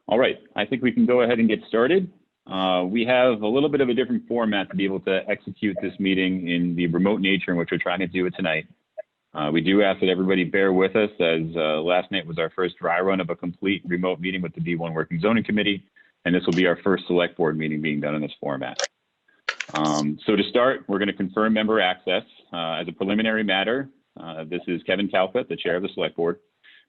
All right, I think we can go ahead and get started. We have a little bit of a different format to be able to execute this meeting in the remote nature in which we're trying to do it tonight. We do ask that everybody bear with us, as last night was our first dry run of a complete remote meeting with the B1 Working Zoning Committee, and this will be our first select board meeting being done in this format. So to start, we're going to confirm member access. As a preliminary matter, this is Kevin Calcutt, the chair of the select board.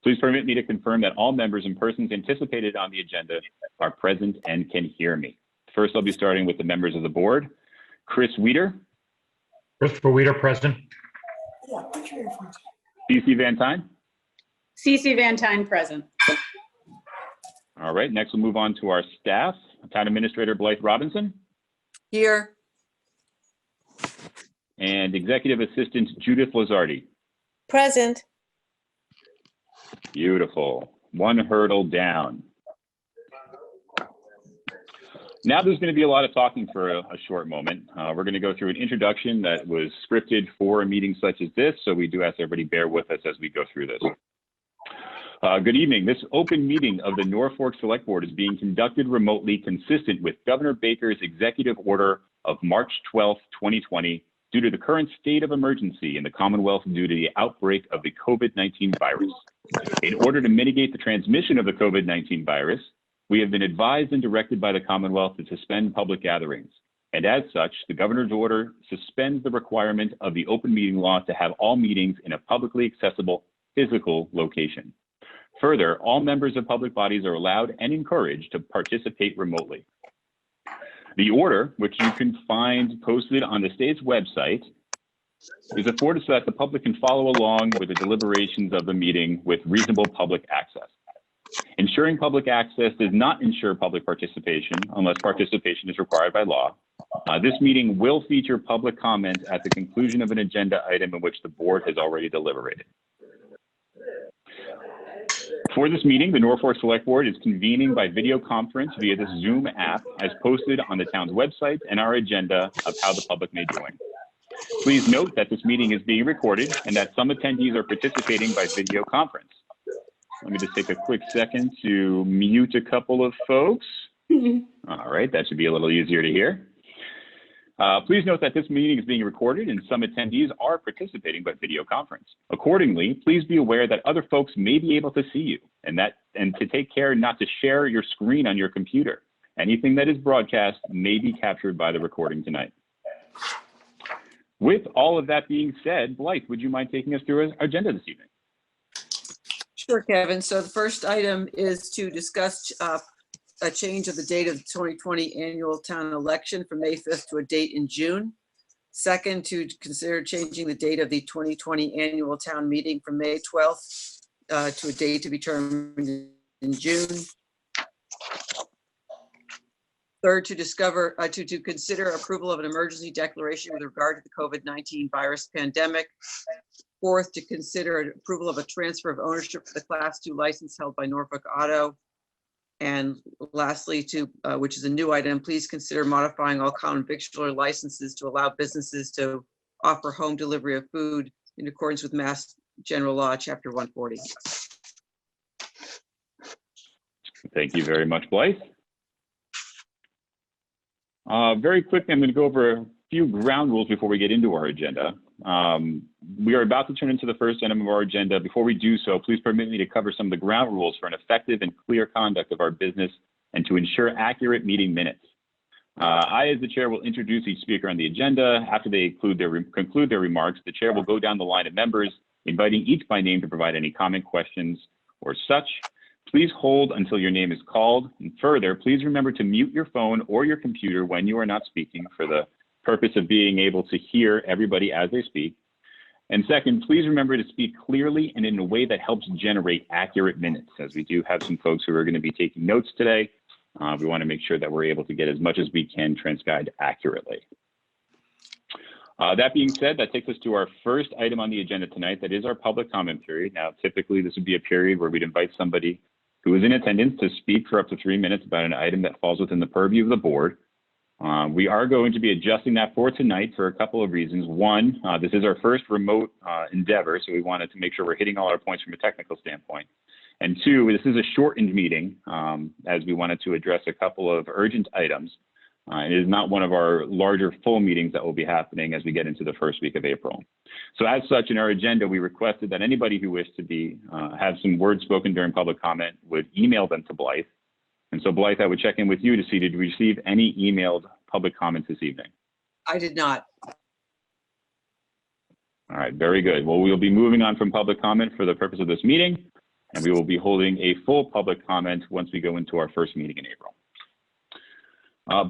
Please permit me to confirm that all members and persons anticipated on the agenda are present and can hear me. First, I'll be starting with the members of the board. Chris Weeder. Christopher Weeder, present. CC Van Tine. CC Van Tine, present. All right, next we'll move on to our staff. Town Administrator Blythe Robinson. Here. And Executive Assistant Judith Lazardi. Present. Beautiful. One hurdle down. Now there's going to be a lot of talking for a short moment. We're going to go through an introduction that was scripted for a meeting such as this, so we do ask everybody bear with us as we go through this. Good evening. This open meeting of the Norfolk Select Board is being conducted remotely, consistent with Governor Baker's executive order of March 12, 2020, due to the current state of emergency in the Commonwealth due to the outbreak of the COVID-19 virus. In order to mitigate the transmission of the COVID-19 virus, we have been advised and directed by the Commonwealth to suspend public gatherings. And as such, the governor's order suspends the requirement of the open meeting law to have all meetings in a publicly accessible physical location. Further, all members of public bodies are allowed and encouraged to participate remotely. The order, which you can find posted on the state's website, is afforded so that the public can follow along with the deliberations of the meeting with reasonable public access. Ensuring public access does not ensure public participation unless participation is required by law. This meeting will feature public comment at the conclusion of an agenda item in which the board has already deliberated. For this meeting, the Norfolk Select Board is convening by video conference via the Zoom app as posted on the town's website and our agenda of how the public may join. Please note that this meeting is being recorded and that some attendees are participating by video conference. Let me just take a quick second to mute a couple of folks. All right, that should be a little easier to hear. Please note that this meeting is being recorded and some attendees are participating by video conference. Accordingly, please be aware that other folks may be able to see you and to take care not to share your screen on your computer. Anything that is broadcast may be captured by the recording tonight. With all of that being said, Blythe, would you mind taking us through our agenda this evening? Sure, Kevin. So the first item is to discuss a change of the date of the 2020 annual town election from May 5th to a date in June. Second, to consider changing the date of the 2020 annual town meeting from May 12th to a date to be determined in June. Third, to consider approval of an emergency declaration with regard to the COVID-19 virus pandemic. Fourth, to consider approval of a transfer of ownership for the Class 2 license held by Norfolk Auto. And lastly, which is a new item, please consider modifying all common victualler licenses to allow businesses to offer home delivery of food in accordance with Mass General Law, Chapter 140. Thank you very much, Blythe. Very quickly, I'm going to go over a few ground rules before we get into our agenda. We are about to turn into the first item of our agenda. Before we do so, please permit me to cover some of the ground rules for an effective and clear conduct of our business and to ensure accurate meeting minutes. I, as the chair, will introduce each speaker on the agenda. After they conclude their remarks, the chair will go down the line of members, inviting each by name to provide any comment, questions, or such. Please hold until your name is called. And further, please remember to mute your phone or your computer when you are not speaking for the purpose of being able to hear everybody as they speak. And second, please remember to speak clearly and in a way that helps generate accurate minutes, as we do have some folks who are going to be taking notes today. We want to make sure that we're able to get as much as we can transcribed accurately. That being said, that takes us to our first item on the agenda tonight. That is our public comment period. Now, typically, this would be a period where we'd invite somebody who is in attendance to speak for up to 3 minutes about an item that falls within the purview of the board. We are going to be adjusting that for tonight for a couple of reasons. One, this is our first remote endeavor, so we wanted to make sure we're hitting all our points from a technical standpoint. And two, this is a shortened meeting as we wanted to address a couple of urgent items. It is not one of our larger full meetings that will be happening as we get into the first week of April. So as such, in our agenda, we requested that anybody who wished to have some words spoken during public comment would email them to Blythe. And so Blythe, I would check in with you to see, did you receive any emailed public comments this evening? I did not. All right, very good. Well, we'll be moving on from public comment for the purpose of this meeting, and we will be holding a full public comment once we go into our first meeting in April.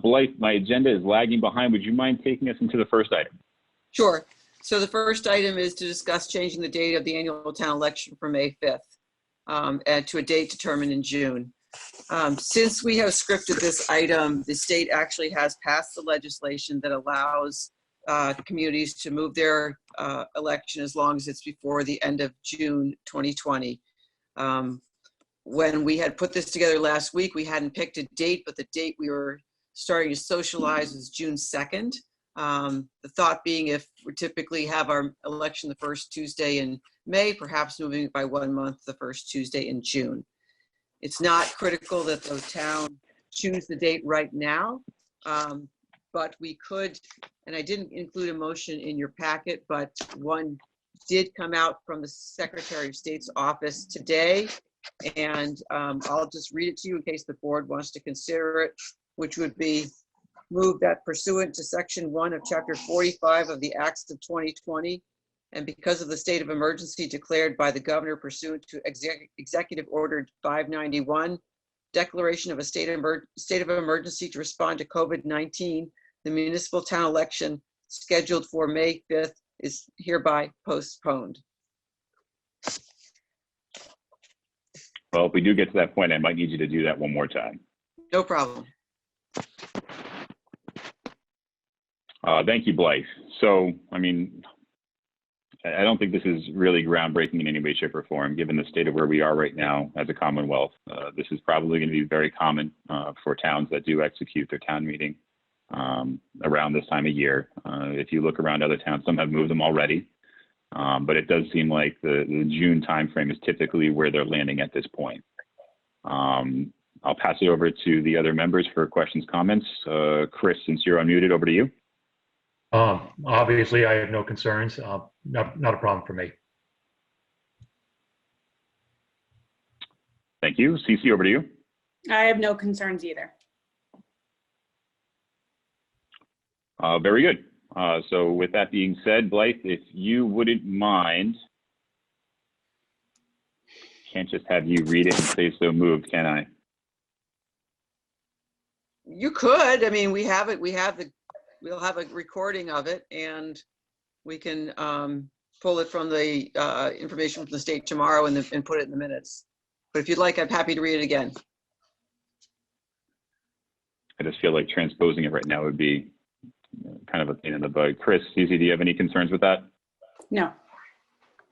Blythe, my agenda is lagging behind. Would you mind taking us into the first item? Sure. So the first item is to discuss changing the date of the annual town election from May 5th and to a date determined in June. Since we have scripted this item, the state actually has passed the legislation that allows communities to move their election as long as it's before the end of June 2020. When we had put this together last week, we hadn't picked a date, but the date we were starting to socialize was June 2nd. The thought being, if we typically have our election the first Tuesday in May, perhaps moving it by 1 month, the first Tuesday in June. It's not critical that the town choose the date right now, but we could, and I didn't include a motion in your packet, but one did come out from the Secretary of State's office today, and I'll just read it to you in case the board wants to consider it, which would be move that pursuant to Section 1 of Chapter 45 of the Acts of 2020, and because of the state of emergency declared by the governor pursuant to Executive Order 591, declaration of a state of emergency to respond to COVID-19, the municipal town election scheduled for May 5th is hereby postponed. Well, if we do get to that point, I might need you to do that one more time. No problem. Thank you, Blythe. So, I mean, I don't think this is really groundbreaking in any way, shape, or form, given the state of where we are right now as a Commonwealth. This is probably going to be very common for towns that do execute their town meeting around this time of year. If you look around other towns, some have moved them already, but it does seem like the June timeframe is typically where they're landing at this point. I'll pass it over to the other members for questions, comments. Chris, since you're unmuted, over to you. Obviously, I have no concerns. Not a problem for me. Thank you. Cece, over to you. I have no concerns either. Very good. So with that being said, Blythe, if you wouldn't mind, can't just have you read it and say so moved, can I? You could. I mean, we have it. We'll have a recording of it, and we can pull it from the information from the state tomorrow and put it in the minutes. But if you'd like, I'm happy to read it again. I just feel like transposing it right now would be kind of a pain in the butt. Chris, Cece, do you have any concerns with that? No.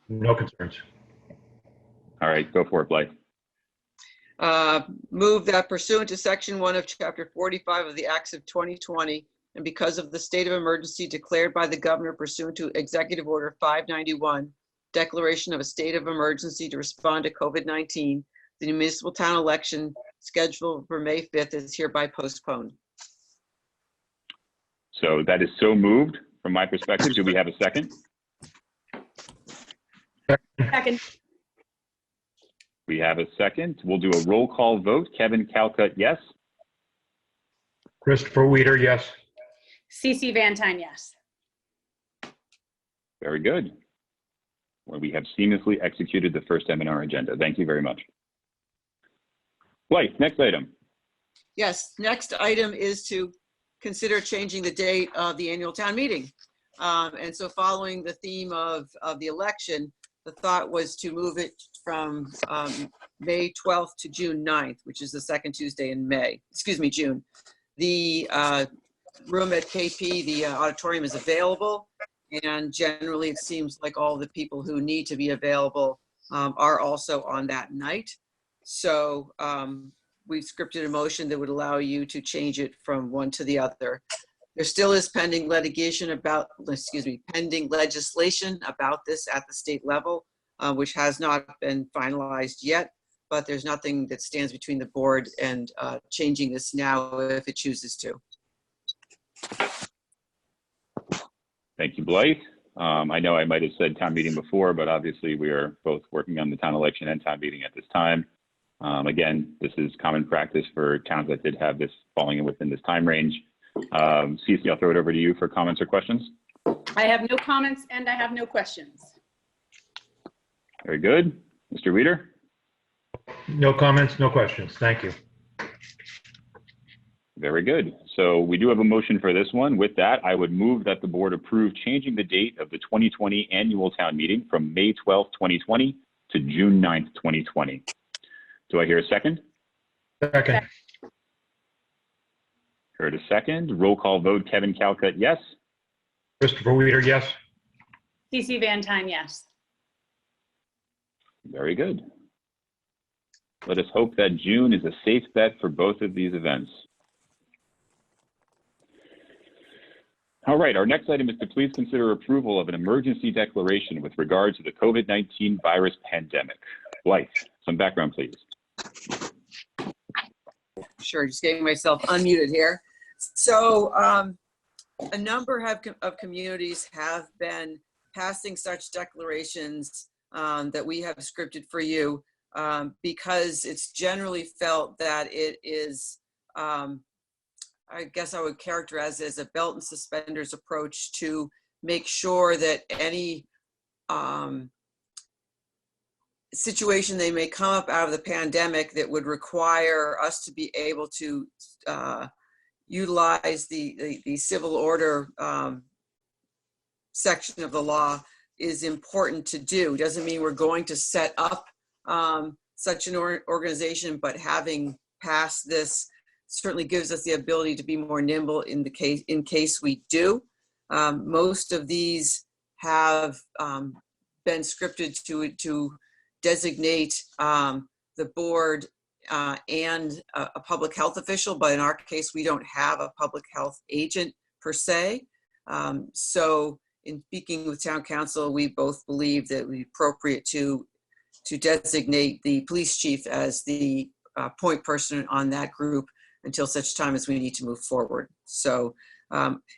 No concerns. All right, go for it, Blythe. Move that pursuant to Section 1 of Chapter 45 of the Acts of 2020, and because of the state of emergency declared by the governor pursuant to Executive Order 591, declaration of a state of emergency to respond to COVID-19, the municipal town election scheduled for May 5th is hereby postponed. So that is so moved from my perspective. Do we have a second? Second. We have a second. We'll do a roll call vote. Kevin Calcutt, yes. Christopher Weider, yes. Cece Vantine, yes. Very good. Well, we have seamlessly executed the first item in our agenda. Thank you very much. Blythe, next item. Yes, next item is to consider changing the date of the annual town meeting. And so following the theme of the election, the thought was to move it from May 12th to June 9th, which is the second Tuesday in June. The room at KP, the auditorium, is available, and generally it seems like all the people who need to be available are also on that night. So we've scripted a motion that would allow you to change it from one to the other. There still is pending legislation about this at the state level, which has not been finalized yet. but there's nothing that stands between the board and changing this now if it chooses to. Thank you, Blythe. I know I might have said town meeting before, but obviously we are both working on the town election and town meeting at this time. Again, this is common practice for towns that did have this falling within this time range. Cece, I'll throw it over to you for comments or questions. I have no comments and I have no questions. Very good. Mr. Reader? No comments, no questions. Thank you. Very good. So we do have a motion for this one. With that, I would move that the board approve changing the date of the 2020 annual town meeting from May 12th, 2020 to June 9th, 2020. Do I hear a second? Second. Heard a second. Roll call vote. Kevin Calcutt, yes. Christopher Weider, yes. CC Van Tine, yes. Very good. Let us hope that June is a safe bet for both of these events. All right, our next item is to please consider approval of an emergency declaration with regard to the COVID-19 virus pandemic. Blythe, some background, please. Sure, just getting myself unmuted here. So a number of communities have been passing such declarations that we have scripted for you because it's generally felt that it is, I guess I would characterize it as a belt and suspenders approach to make sure that any situation they may come up out of the pandemic that would require us to be able to utilize the civil order section of the law is important to do. Doesn't mean we're going to set up such an organization, but having passed this certainly gives us the ability to be more nimble in case we do. Most of these have been scripted to designate the board and a public health official, but in our case, we don't have a public health agent per se. So in speaking with town council, we both believe that it would be appropriate to designate the police chief as the point person on that group until such time as we need to move forward. So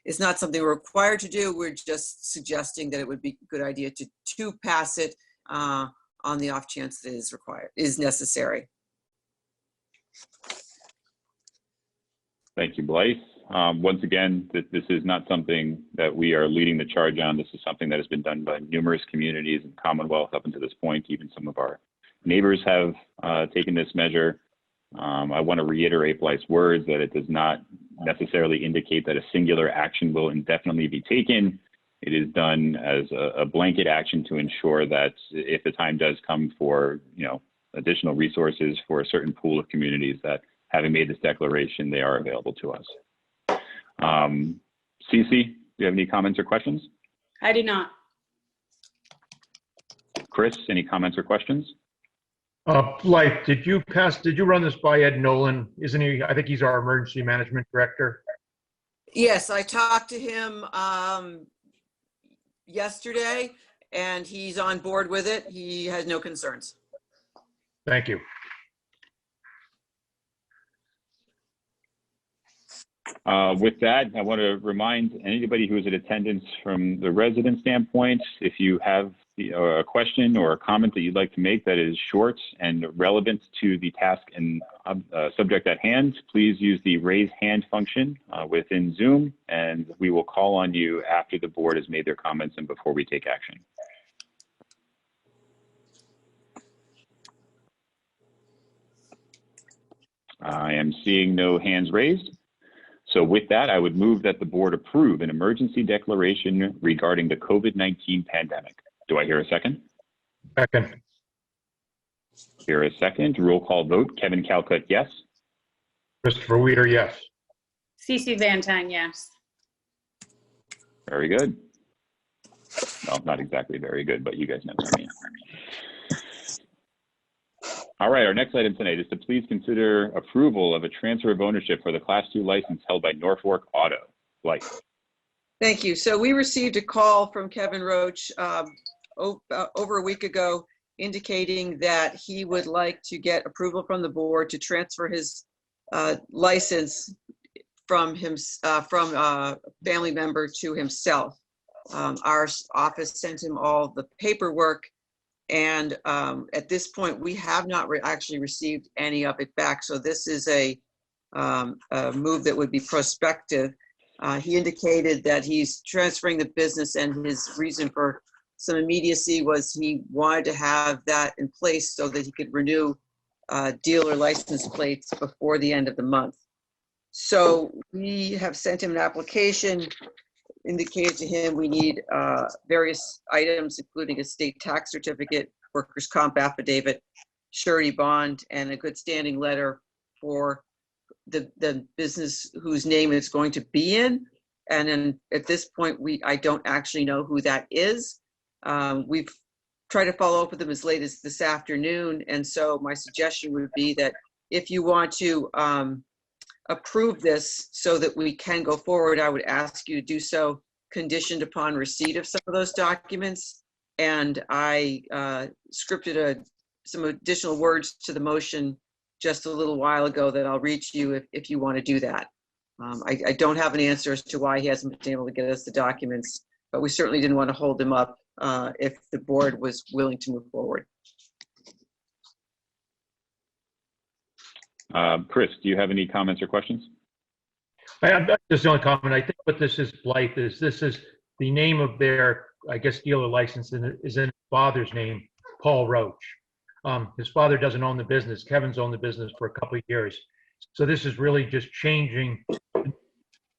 it's not something we're required to do. We're just suggesting that it would be a good idea to pass it on the off chance that it is necessary. Thank you, Blythe. Once again, this is not something that we are leading the charge on. This is something that has been done by numerous communities in Commonwealth up until this point. Even some of our neighbors have taken this measure. I want to reiterate Blythe's words that it does not necessarily indicate that a singular action will indefinitely be taken. It is done as a blanket action to ensure that if the time does come for, additional resources for a certain pool of communities, that having made this declaration, they are available to us. Cece, do you have any comments or questions? I do not. Chris, any comments or questions? Blythe, did you run this by Ed Nolan? Isn't he, I think he's our emergency management director. Yes, I talked to him yesterday and he's on board with it. He has no concerns. Thank you. With that, I want to remind anybody who is in attendance from the resident standpoint, if you have a question or a comment that you'd like to make that is short and relevant to the task and subject at hand, please use the raise hand function within Zoom, and we will call on you after the board has made their comments and before we take action. I am seeing no hands raised. So with that, I would move that the board approve an emergency declaration regarding the COVID-19 pandemic. Do I hear a second? Second. Hear a second. Roll call vote. Kevin Calcutt, yes. Christopher Weider, yes. CC Van Tine, yes. Very good. Well, not exactly very good, but you guys know what I mean. All right, our next item tonight is to please consider approval of a transfer of ownership for the Class 2 license held by Norfolk Auto. Blythe. Thank you. So we received a call from Kevin Roach over a week ago indicating that he would like to get approval from the board to transfer his license from a family member to himself. Our office sent him all the paperwork, and at this point, we have not actually received any of it back. So this is a move that would be prospective. He indicated that he's transferring the business, and his reason for some immediacy was he wanted to have that in place so that he could renew dealer license plates before the end of the month. So we have sent him an application, indicated to him we need various items, including a state tax certificate, workers' comp affidavit, surety bond, and a good standing letter for the business whose name it's going to be in. And then at this point, I don't actually know who that is. We've tried to follow up with them as late as this afternoon. And so my suggestion would be that if you want to approve this so that we can go forward, I would ask you to do so conditioned upon receipt of some of those documents. And I scripted some additional words to the motion just a little while ago that I'll read to you if you want to do that. I don't have an answer as to why he hasn't been able to get us the documents, but we certainly didn't want to hold him up if the board was willing to move forward. Chris, do you have any comments or questions? Just the only comment, I think what this is, Blythe, is this is the name of their, I guess, dealer license is in his father's name, Paul Roach. His father doesn't own the business. Kevin's owned the business for a couple of years. So this is really just changing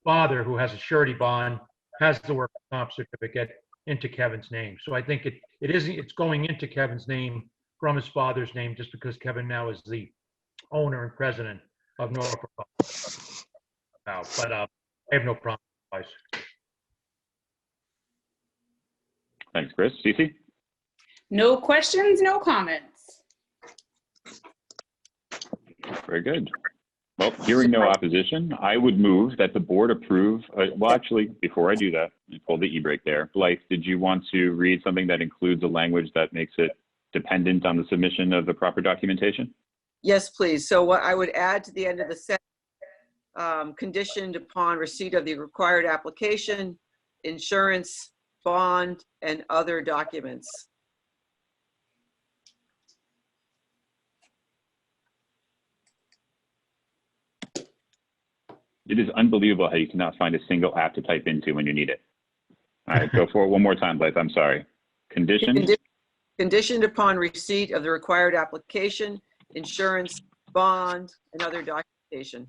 father, who has a surety bond, has the work comp certificate, into Kevin's name. So I think it's going into Kevin's name from his father's name, just because Kevin now is the owner and president of Norfolk. But I have no problem. Thanks, Chris. Cece? No questions, no comments. Very good. Well, hearing no opposition, I would move that the board approve. Well, actually, before I do that, I pulled the e-brake there. Blythe, did you want to read something that includes a language that makes it dependent on the submission of the proper documentation? Yes, please. So what I would add to the end of the sentence, conditioned upon receipt of the required application, insurance, bond, and other documents. It is unbelievable how you cannot find a single app to type into when you need it. All right, go for it one more time, Blythe. I'm sorry. Conditioned? Conditioned upon receipt of the required application, insurance, bond, and other documentation.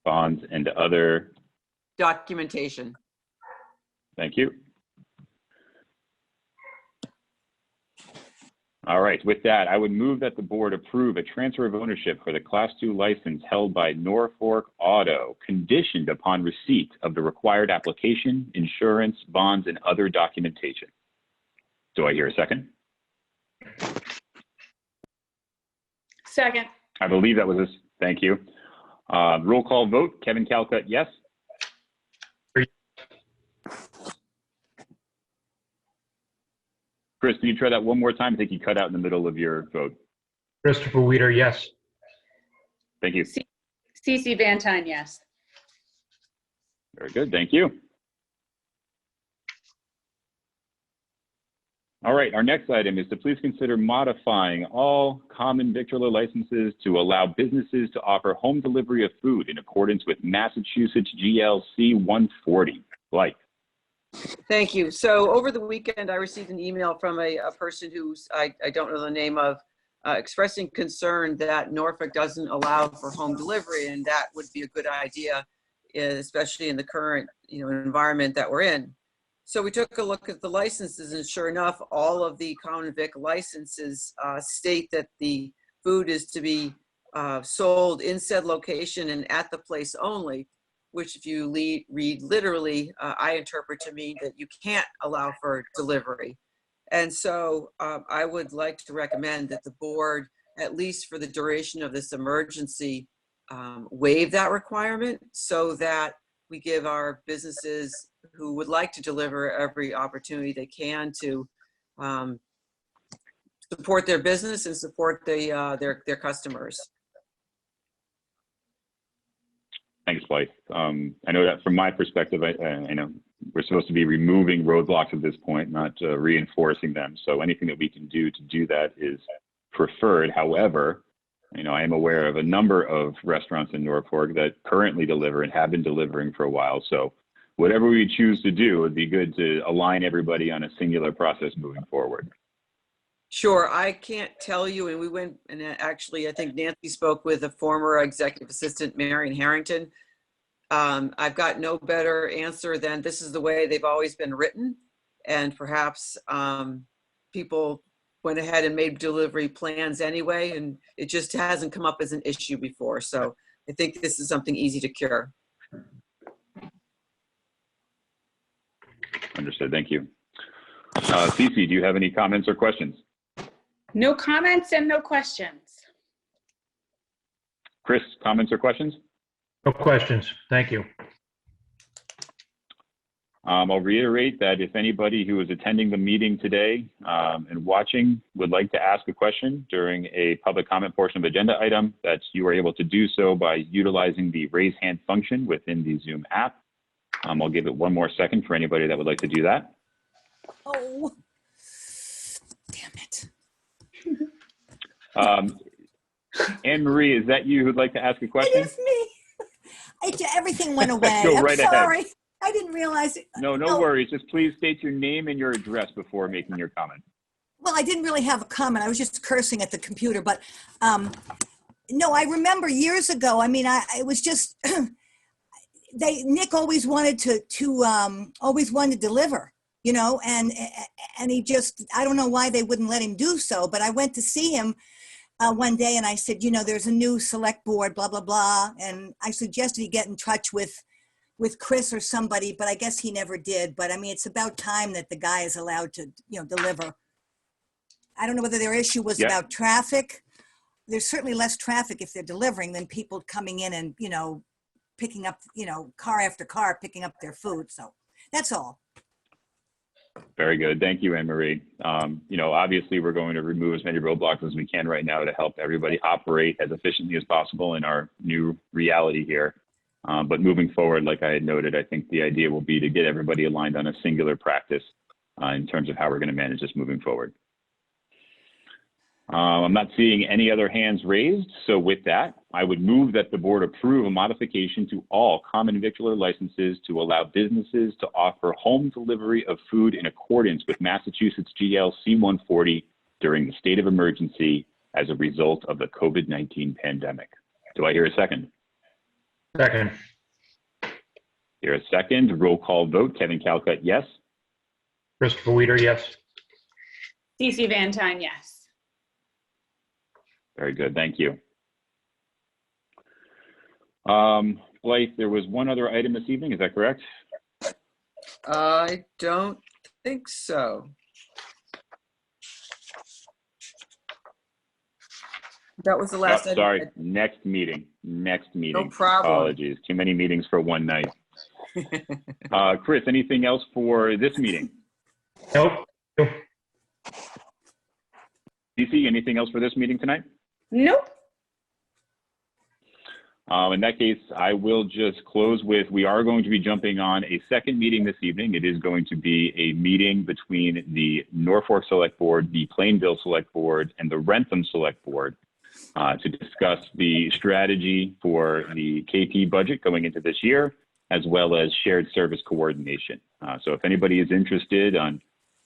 Bonds and other Documentation. Thank you. All right, with that, I would move that the board approve a transfer of ownership for the Class 2 license held by Norfolk Auto, conditioned upon receipt of the required application, insurance, bonds, and other documentation. Do I hear a second? Second. I believe that was this. Thank you. Roll call vote. Kevin Calcutt, yes. Chris, can you try that one more time? I think you cut out in the middle of your vote. Christopher Weeder, yes. Thank you. Cece Vantine, yes. Very good. Thank you. All right, our next item is to please consider modifying all common victualler licenses to allow businesses to offer home delivery of food in accordance with Massachusetts GLC 140. Like. Thank you. So over the weekend, I received an email from a person who's, I don't know the name of, expressing concern that Norfolk doesn't allow for home delivery, and that would be a good idea, especially in the current environment that we're in. So we took a look at the licenses, and sure enough, all of the common vic licenses state that the food is to be sold in said location and at the place only, which if you read literally, I interpret to mean that you can't allow for delivery. And so I would like to recommend that the board, at least for the duration of this emergency, waive that requirement so that we give our businesses who would like to deliver every opportunity they can to support their business and support their customers. Thanks, Blythe. I know that from my perspective, I know we're supposed to be removing roadblocks at this point, not reinforcing them. So anything that we can do to do that is preferred. However, I am aware of a number of restaurants in Norfolk that currently deliver and have been delivering for a while. So whatever we choose to do, it would be good to align everybody on a singular process moving forward. Sure, I can't tell you, and we went, and actually, I think Nancy spoke with a former executive assistant, Marion Harrington. I've got no better answer than this is the way they've always been written, and perhaps people went ahead and made delivery plans anyway, and it just hasn't come up as an issue before. So I think this is something easy to cure. Understood. Thank you. Cece, do you have any comments or questions? No comments and no questions. Chris, comments or questions? No questions. Thank you. I'll reiterate that if anybody who is attending the meeting today and watching would like to ask a question during a public comment portion of agenda item, that you are able to do so by utilizing the raise hand function within the Zoom app. I'll give it one more second for anybody that would like to do that. Oh, damn it. Anne Marie, is that you who'd like to ask a question? It is me. Everything went away. Go I'm right ahead. sorry. I didn't realize it. No worries. Just please state your name and your address before making your comment. Well, I didn't really have a comment. I was just cursing at the computer. But no, I remember years ago. I mean, it was just Nick always wanted to deliver, and he just, I don't know why they wouldn't let him do so. But I went to see him one day, and I said, there's a new select board, blah blah blah, and I suggested he get in touch with Chris or somebody, but I guess he never did. But I mean, it's about time that the guy is allowed to, deliver. I don't know whether their issue was about traffic. There's certainly less traffic if they're delivering than people coming in and, picking up, car after car, picking up their food. So that's all. Very good. Thank you, Anne Marie. Obviously we're going to remove as many roadblocks as we can right now to help everybody operate as efficiently as possible in our new reality here. But moving forward, like I had noted, I think the idea will be to get everybody aligned on a singular practice in terms of how we're going to manage this moving forward. I'm not seeing any other hands raised. So with that, I would move that the board approve a modification to all common victular licenses to allow businesses to offer home delivery of food in accordance with Massachusetts GL C-140 during the state of emergency as a result of the COVID-19 pandemic. Do I hear a second? Second. Hear a second. Roll call vote. Kevin Calcutt, yes. Christopher Weider, yes. Cece Van Tine, yes. Very good. Thank you. Blythe, there was one other item this evening. Is that correct? I don't think so. That was the last item. Sorry, next meeting. No problem. Apologies. Too many meetings for one night. Chris, anything else for this meeting? Nope. DC, anything else for this meeting tonight? Nope. In that case, I will just close with, we are going to be jumping on a second meeting this evening. It is going to be a meeting between the Norfolk Select Board, the Plainville Select Board, and the Rentham Select Board to discuss the strategy for the KP budget going into this year, as well as shared service coordination. So if anybody is interested on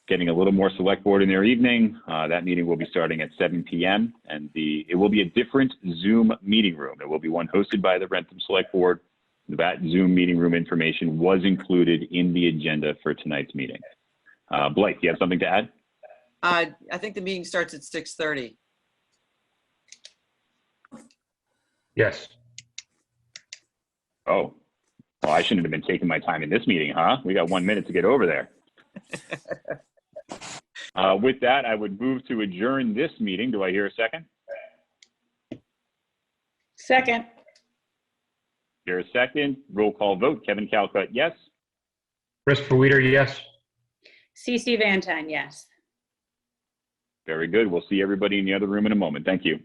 getting a little more select board in their evening, that meeting will be starting at 7 p.m. and it will be a different Zoom meeting room. It will be one hosted by the Rentham Select Board. That Zoom meeting room information was included in the agenda for tonight's meeting. Blake, do you have something to add? I think the meeting starts at 6:30. Yes. Oh, well, I shouldn't have been taking my time in this meeting, huh? We got 1 minute to get over there. With that, I would move to adjourn this meeting. Do I hear a second? Second. Hear a second. Roll call vote. Kevin Calcutt, yes. Christopher Weider, yes. CC Van Tine, yes. Very good. We'll see everybody in the other room in a moment. Thank you.